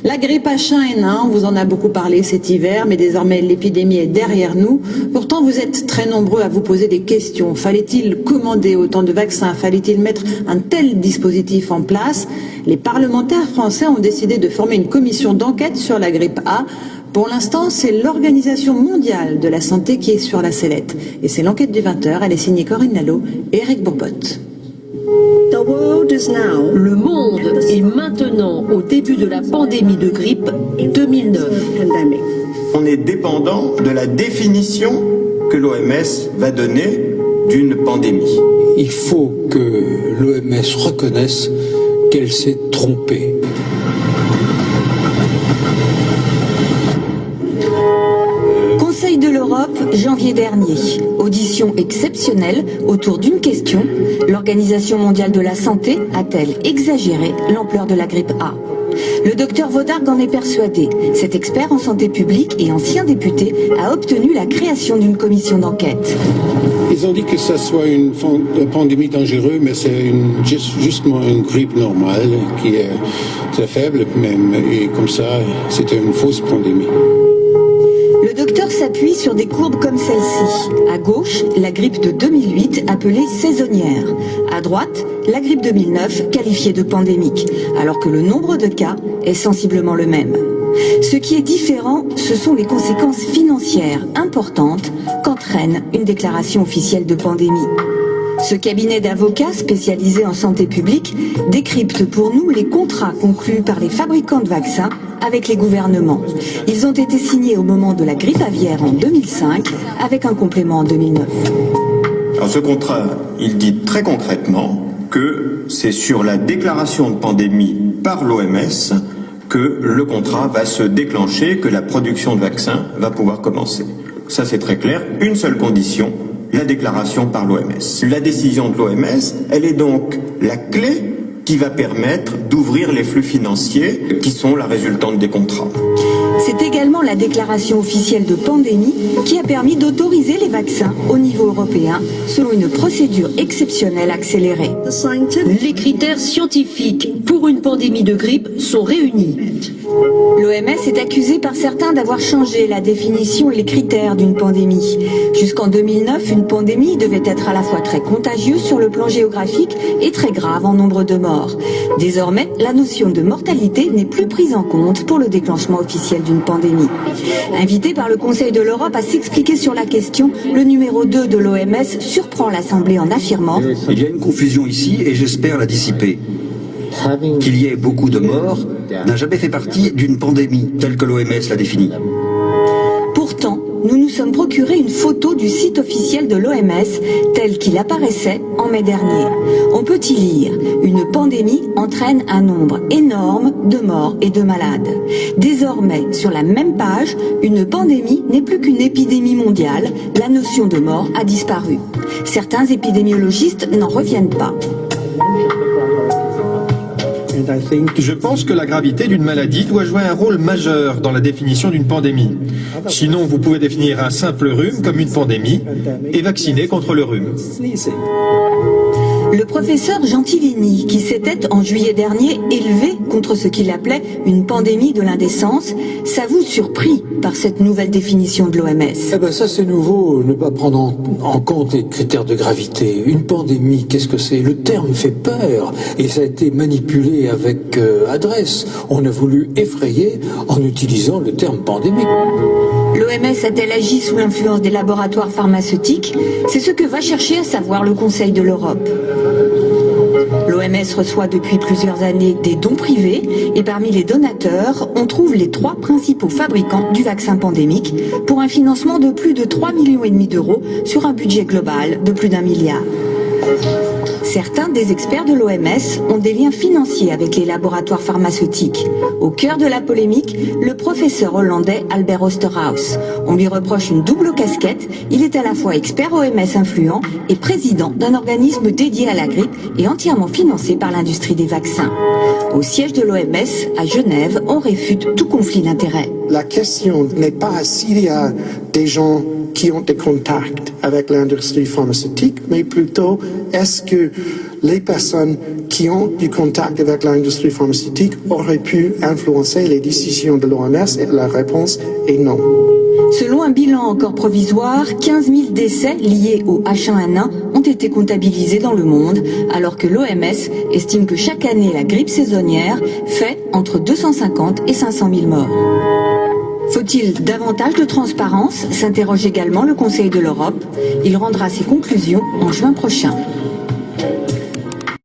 La grippe H1N1, on vous en a beaucoup parlé cet hiver, mais désormais l'épidémie est derrière nous. Pourtant, vous êtes très nombreux à vous poser des questions. Fallait-il commander autant de vaccins? Fallait-il mettre un tel dispositif en place? Les parlementaires français ont décidé de former une commission d'enquête sur la grippe A. Pour l'instant, c'est l'Organisation mondiale de la santé qui est sur la sellette. Et c'est l'enquête du 20h. Elle est signée Corinne Lalo et Eric Bourbotte. Le monde est maintenant au début de la pandémie de grippe 2009. On est dépendant de la définition que l'OMS va donner d'une pandémie. Il faut que l'OMS reconnaisse qu'elle s'est trompée. Conseil de l'Europe, janvier dernier. Audition exceptionnelle autour d'une question. L'Organisation mondiale de la santé a-t-elle exagéré l'ampleur de la grippe A? Le docteur Vaudargue en est persuadé. Cet expert en santé publique et ancien député a obtenu la création d'une commission d'enquête. Ils ont dit que ça soit une pandémie dangereuse, mais c'est justement une grippe normale qui est très faible même. Et comme ça, c'était une fausse pandémie. Le docteur s'appuie sur des courbes comme celle-ci. À gauche, la grippe de 2008 appelée saisonnière. À droite, la grippe 2009 qualifiée de pandémique, alors que le nombre de cas est sensiblement le même. Ce qui est différent, ce sont les conséquences financières importantes qu'entraîne une déclaration officielle de pandémie. Ce cabinet d'avocats spécialisé en santé publique décrypte pour nous les contrats conclus par les fabricants de vaccins avec les gouvernements. Ils ont été signés au moment de la grippe aviaire en 2005, avec un complément en 2009. Alors ce contrat, il dit très concrètement que c'est sur la déclaration de pandémie par l'OMS que le contrat va se déclencher, que la production de vaccins va pouvoir commencer. Ça c'est très clair, une seule condition, la déclaration par l'OMS. La décision de l'OMS, elle est donc la clé qui va permettre d'ouvrir les flux financiers qui sont la résultante des contrats. C'est également la déclaration officielle de pandémie qui a permis d'autoriser les vaccins au niveau européen selon une procédure exceptionnelle accélérée. Les critères scientifiques pour une pandémie de grippe sont réunis. L'OMS est accusée par certains d'avoir changé la définition et les critères d'une pandémie. Jusqu'en 2009, une pandémie devait être à la fois très contagieuse sur le plan géographique et très grave en nombre de morts. Désormais, la notion de mortalité n'est plus prise en compte pour le déclenchement officiel d'une pandémie. Invité par le Conseil de l'Europe à s'expliquer sur la question, le numéro 2 de l'OMS surprend l'Assemblée en affirmant « Il y a une confusion ici et j'espère la dissiper. Qu'il y ait beaucoup de morts n'a jamais fait partie d'une pandémie telle que l'OMS l'a définie. » Pourtant, nous nous sommes procuré une photo du site officiel de l'OMS tel qu'il apparaissait en mai dernier. On peut y lire « Une pandémie entraîne un nombre énorme de morts et de malades ». Désormais, sur la même page, une pandémie n'est plus qu'une épidémie mondiale. La notion de mort a disparu. Certains épidémiologistes n'en reviennent pas. Je pense que la gravité d'une maladie doit jouer un rôle majeur dans la définition d'une pandémie. Sinon, vous pouvez définir un simple rhume comme une pandémie et vacciner contre le rhume. Le professeur Gentilini, qui s'était en juillet dernier élevé contre ce qu'il appelait une pandémie de l'indécence, s'avoue surpris par cette nouvelle définition de l'OMS. Eh ben ça c'est nouveau, ne pas prendre en compte les critères de gravité. Une pandémie, qu'est-ce que c'est? Le terme fait peur et ça a été manipulé avec adresse. On a voulu effrayer en utilisant le terme pandémie. L'OMS a-t-elle agi sous l'influence des laboratoires pharmaceutiques? C'est ce que va chercher à savoir le Conseil de l'Europe. L'OMS reçoet depuis plusieurs années des dons privés et parmi les donateurs, on trouve les 3 principaux fabricants du vaccin pandémique pour un financement de plus de 3,5 millions d'euros sur un budget global de plus d'1 milliard. Certains des experts de l'OMS ont des liens financiers avec les laboratoires pharmaceutiques. Au cœur de la polémique, le professeur hollandais Albert Oosterhuis. On lui reproche une double casquette. Il est à la fois expert OMS influent et président d'un organisme dédié à la grippe et entièrement financé par l'industrie des vaccins. Au siège de l'OMS, à Genève, on réfute tout conflit d'intérêts. la question n'est pas s'il y a des gens qui ont des contacts avec l'industrie pharmaceutique, mais plutôt est-ce que les personnes qui ont du contact avec l'industrie pharmaceutique auraient pu influencer les décisions de l'OMS, et la réponse est non. Selon un bilan encore provisoire, 15 000 décès liés au H1N1 ont été comptabilisés dans le monde, alors que l'OMS estime que chaque année la grippe saisonnière fait entre 250 et 500 000 morts. Faut-il davantage de transparence ? S'interroge également le Conseil de l'Europe. Il rendra ses conclusions en juin prochain.